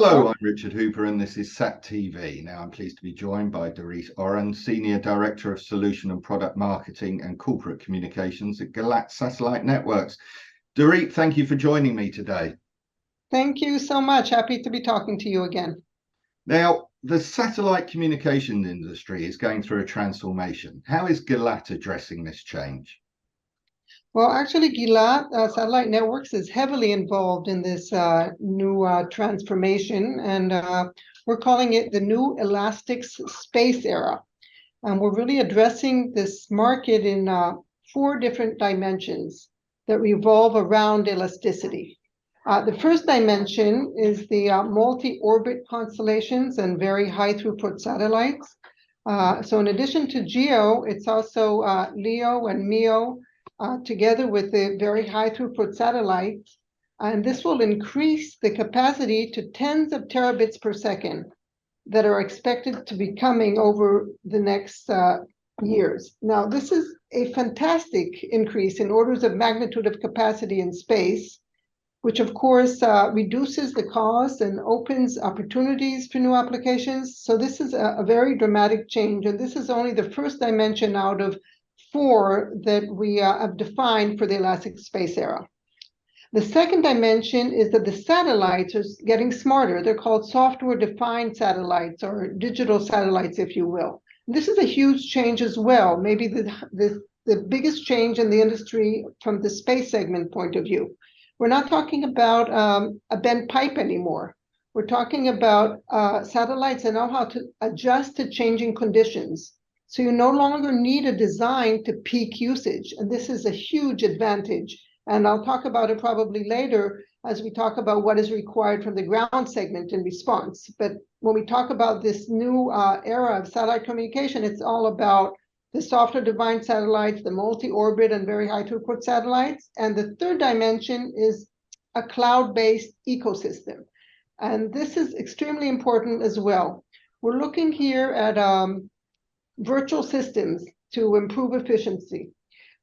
Hello, I'm Richard Hooper, and this is SatTV. Now, I'm pleased to be joined by Doreet Oren, Senior Director of Solution and Product Marketing and Corporate Communications at Gilat Satellite Networks. Doreet, thank you for joining me today. Thank you so much. Happy to be talking to you again. Now, the satellite communications industry is going through a transformation. How is Gilat addressing this change? Well, actually, Gilat Satellite Networks is heavily involved in this new transformation, and we're calling it the new elastic space era. And we're really addressing this market in 4 different dimensions that revolve around elasticity. The first dimension is the multi-orbit constellations and very high throughput satellites. So in addition to GEO, it's also LEO and MEO, together with the very high throughput satellites. And this will increase the capacity to tens of terabits per second that are expected to be coming over the next years. Now, this is a fantastic increase in orders of magnitude of capacity in space, which of course reduces the cost and opens opportunities for new applications. So this is a very dramatic change, and this is only the first dimension out of 4 that we have defined for the elastic space era. The second dimension is that the satellites are getting smarter. They're called software-defined satellites, or digital satellites, if you will. This is a huge change as well, maybe the biggest change in the industry from the space segment point of view. We're not talking about a bent pipe anymore. We're talking about satellites that know how to adjust to changing conditions. So you no longer need a design to peak usage, and this is a huge advantage. And I'll talk about it probably later as we talk about what is required from the ground segment in response. But when we talk about this new era of satellite communication, it's all about the software-defined satellites, the multi-orbit and very high throughput satellites. And the third dimension is a cloud-based ecosystem. And this is extremely important as well. We're looking here at virtual systems to improve efficiency.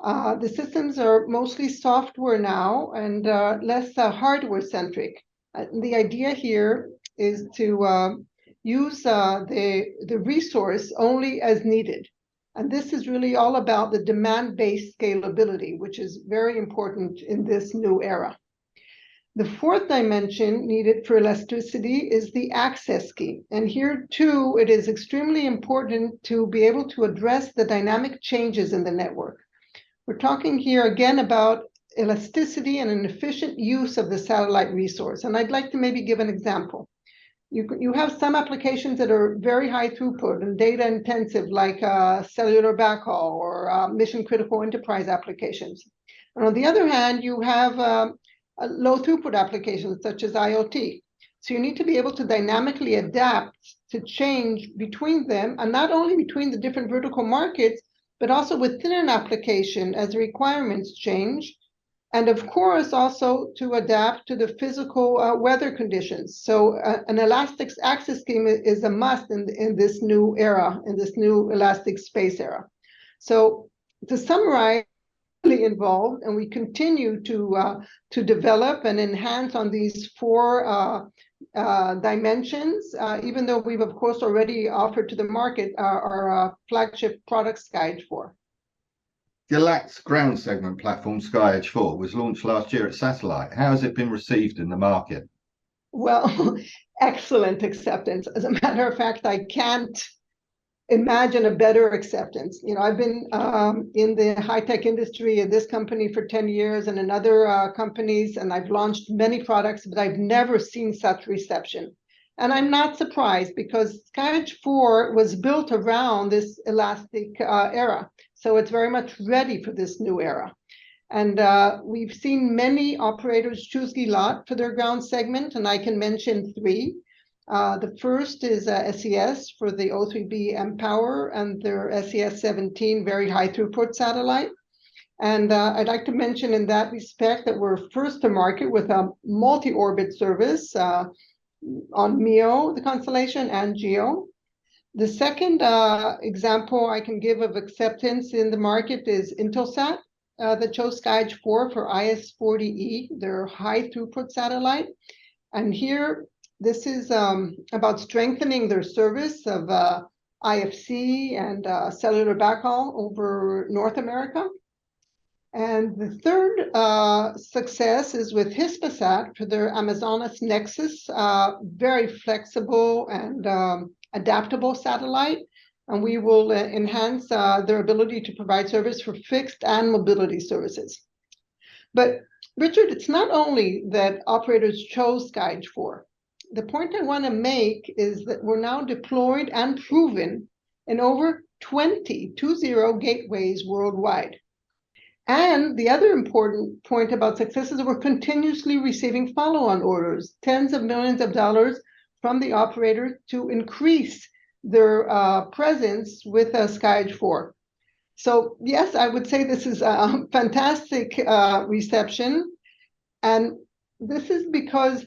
The systems are mostly software now and less hardware-centric. The idea here is to use the resource only as needed. And this is really all about the demand-based scalability, which is very important in this new era. The fourth dimension needed for elasticity is the access key. And here too, it is extremely important to be able to address the dynamic changes in the network. We're talking here again about elasticity and an efficient use of the satellite resource. And I'd like to maybe give an example. You have some applications that are very high throughput and data intensive, like cellular backhaul or mission critical enterprise applications. And on the other hand, you have low throughput applications such as IoT. So you need to be able to dynamically adapt to change between them, and not only between the different vertical markets, but also within an application as the requirements change. And of course, also to adapt to the physical weather conditions. So an elastic access scheme is a must in this new era, in this new elastic space era. So to summarize, really involved, and we continue to develop and enhance on these 4 dimensions, even though we've of course already offered to the market our flagship product SkyEdge 4. Gilat's ground segment platform SkyEdge 4 was launched last year at Satellite. How has it been received in the market? Well, excellent acceptance. As a matter of fact, I can't imagine a better acceptance. You know, I've been in the high-tech industry in this company for 10 years and in other companies, and I've launched many products, but I've never seen such reception. And I'm not surprised because SkyEdge 4 was built around this elastic era. So it's very much ready for this new era. And we've seen many operators choose Gilat for their ground segment, and I can mention 3. The first is SES for the O3b mPOWER and their SES-17 very high throughput satellite. And I'd like to mention in that respect that we're first to market with a multi-orbit service on MEO, the constellation, and GEO. The second example I can give of acceptance in the market is Intelsat that chose SkyEdge 4 for IS-40E, their high throughput satellite. And here This is about strengthening their service of IFC and cellular backhaul over North America. And the third success is with Hispasat for their Amazonas Nexus, very flexible and adaptable satellite. And we will enhance their ability to provide service for fixed and mobility services. But Richard, it's not only that operators chose SkyEdge IV. The point I want to make is that we're now deployed and proven in over 20 gateways worldwide. And the other important point about success is that we're continuously receiving follow-on orders, tens of millions of dollars from the operator to increase their presence with SkyEdge IV. So yes, I would say this is a fantastic reception. And this is because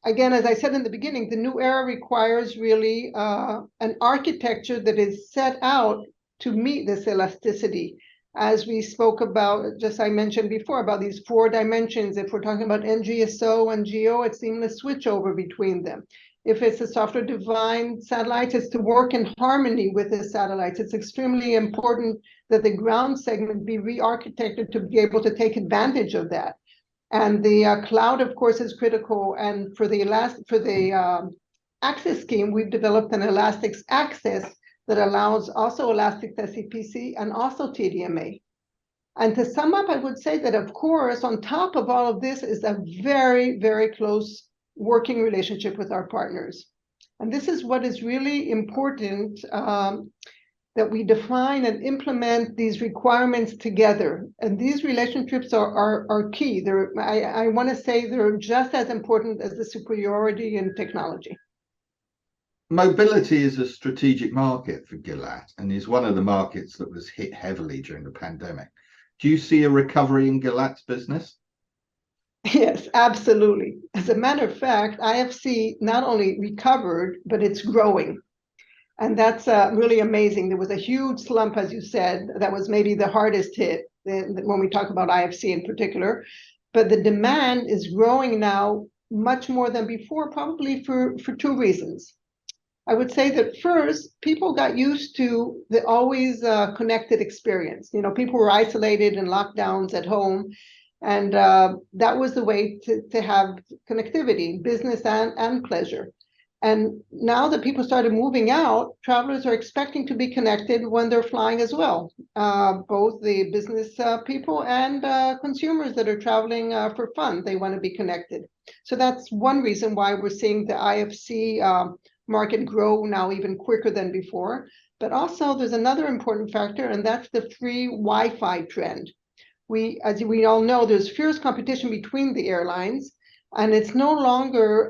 again, as I said in the beginning, the new era requires really an architecture that is set out to meet this elasticity. As we spoke about, just I mentioned before, about these 4 dimensions. If we're talking about NGSO and GEO, it's seamless switchover between them. If it's a software-defined satellite, it's to work in harmony with the satellites. It's extremely important that the ground segment be re-architected to be able to take advantage of that. And the cloud, of course, is critical. And for the access scheme, we've developed an Elastic Access that allows also Elastic SCPC and also TDMA. And to sum up, I would say that, of course, on top of all of this is a very, very close working relationship with our partners. And this is what is really important, that we define and implement these requirements together. And these relationships are key. I want to say they're just as important as the superiority in technology. Mobility is a strategic market for Gilat and is one of the markets that was hit heavily during the pandemic. Do you see a recovery in Gilat's business? Yes, absolutely. As a matter of fact, IFC not only recovered, but it's growing. And that's really amazing. There was a huge slump, as you said, that was maybe the hardest hit when we talk about IFC in particular. But the demand is growing now much more than before, probably for 2 reasons. I would say that first, people got used to the always connected experience. You know, people were isolated and lockdowns at home. And that was the way to have connectivity, business and pleasure. And now that people started moving out, travelers are expecting to be connected when they're flying as well, both the business people and consumers that are traveling for fun. They want to be connected. So that's one reason why we're seeing the IFC market grow now even quicker than before. But also there's another important factor, and that's the free Wi-Fi trend. As we all know, there's fierce competition between the airlines, and it's no longer,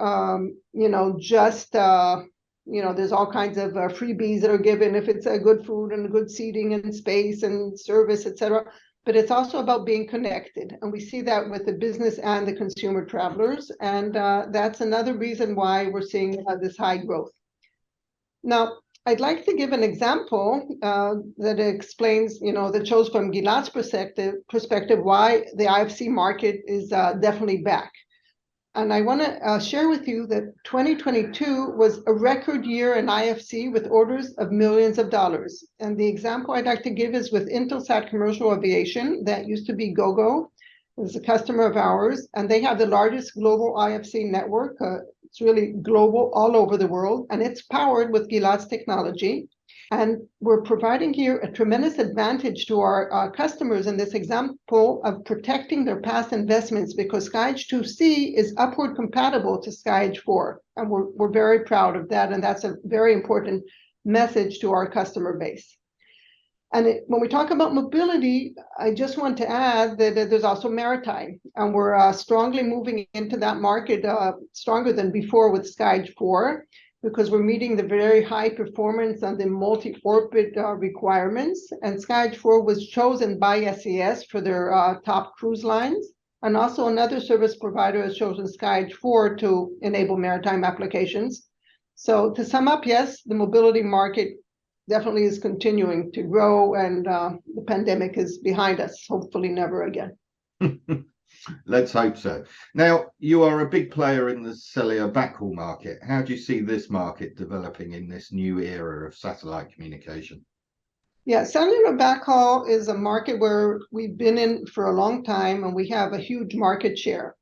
just, there's all kinds of freebies that are given if it's a good food and good seating and space and service, etc. But it's also about being connected. And we see that with the business and the consumer travelers. And that's another reason why we're seeing this high growth. Now, I'd like to give an example that explains, that shows from Gilat's perspective why the IFC market is definitely back. And I want to share with you that 2022 was a record year in IFC with orders of millions of dollars. And the example I'd like to give is with Intelsat Commercial Aviation, that used to be GoGo, is a customer of ours, and they have the largest global IFC network. It's really global, all over the world, and it's powered with Gilat's technology. And we're providing here a tremendous advantage to our customers in this example of protecting their past investments, because SkyEdge II-c is upward compatible to SkyEdge IV. And we're very proud of that, and that's a very important message to our customer base. And when we talk about mobility, I just want to add that there's also maritime, and we're strongly moving into that market, stronger than before with SkyEdge IV, because we're meeting the very high performance and the multi-orbit requirements. And SkyEdge IV was chosen by SES for their top cruise lines. And also another service provider has chosen SkyEdge IV to enable maritime applications. So to sum up, yes, the mobility market definitely is continuing to grow, and the pandemic is behind us, hopefully never again. Let's hope so. Now, you are a big player in the cellular backhaul market. How do you see this market developing in this new era of satellite communication? Yeah, cellular backhaul is a market where we've been in for a long time, and we have a huge market share.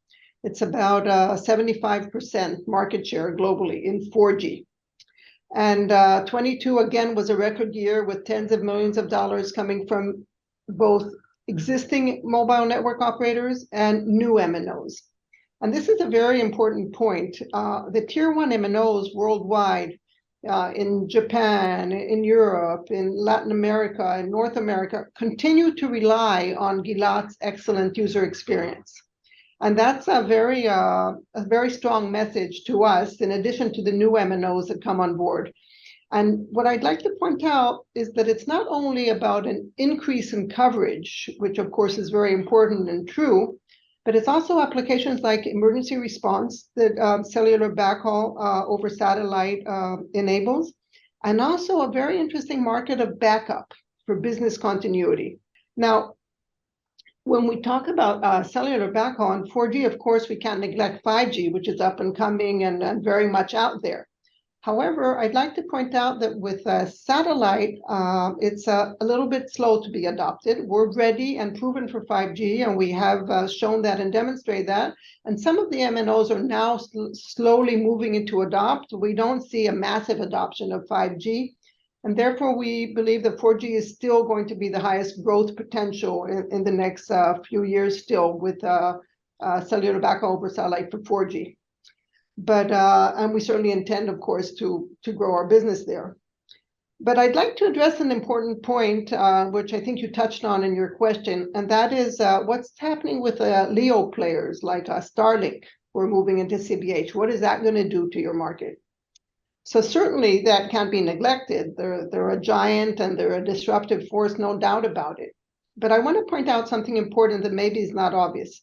It's about 75% market share globally in 4G. And 22 again was a record year with tens of millions of dollars coming from both existing mobile network operators and new MNOs. And this is a very important point. The tier one MNOs worldwide, in Japan, in Europe, in Latin America, in North America, continue to rely on Gilat's excellent user experience. And that's a very strong message to us, in addition to the new MNOs that come on board. And what I'd like to point out is that it's not only about an increase in coverage, which of course is very important and true, but it's also applications like emergency response that cellular backhaul over satellite enables, and also a very interesting market of backup for business continuity. Now, when we talk about cellular backhaul and 4G, of course, we can't neglect 5G, which is up and coming and very much out there. However, I'd like to point out that with satellite, it's a little bit slow to be adopted. We're ready and proven for 5G, and we have shown that and demonstrated that. And some of the MNOs are now slowly moving into adopt. We don't see a massive adoption of 5G. And therefore, we believe that 4G is still going to be the highest growth potential in the next few years still with cellular backhaul over satellite for 4G. But and we certainly intend, of course, to grow our business there. But I'd like to address an important point, which I think you touched on in your question, and that is what's happening with LEO players like Starlink who are moving into CBH. What is that going to do to your market? So certainly that can't be neglected. They're a giant and they're a disruptive force, no doubt about it. But I want to point out something important that maybe is not obvious.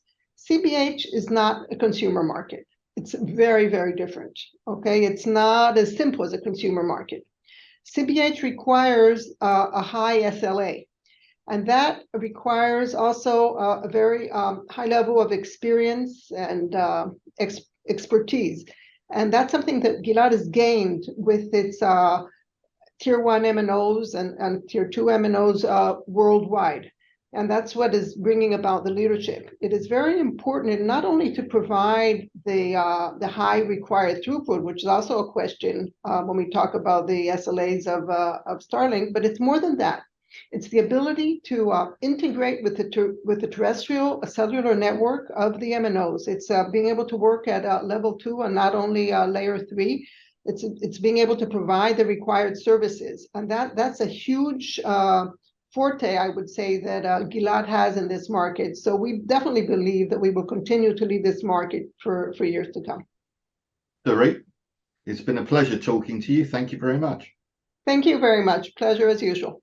CBH is not a consumer market. It's very, very different, okay? It's not as simple as a consumer market. CBH requires a high SLA, and that requires also a very high level of experience and expertise. And that's something that Gilat has gained with its tier one MNOs and tier two MNOs worldwide. And that's what is bringing about the leadership. It is very important not only to provide the high required throughput, which is also a question when we talk about the SLAs of Starlink, but it's more than that. It's the ability to integrate with the terrestrial cellular network of the MNOs. It's being able to work at level 2 and not only layer 3. It's being able to provide the required services, and that's a huge forte, I would say, that Gilat has in this market. So we definitely believe that we will continue to lead this market for years to come. Doreet, it's been a pleasure talking to you. Thank you very much. Thank you very much. Pleasure as usual.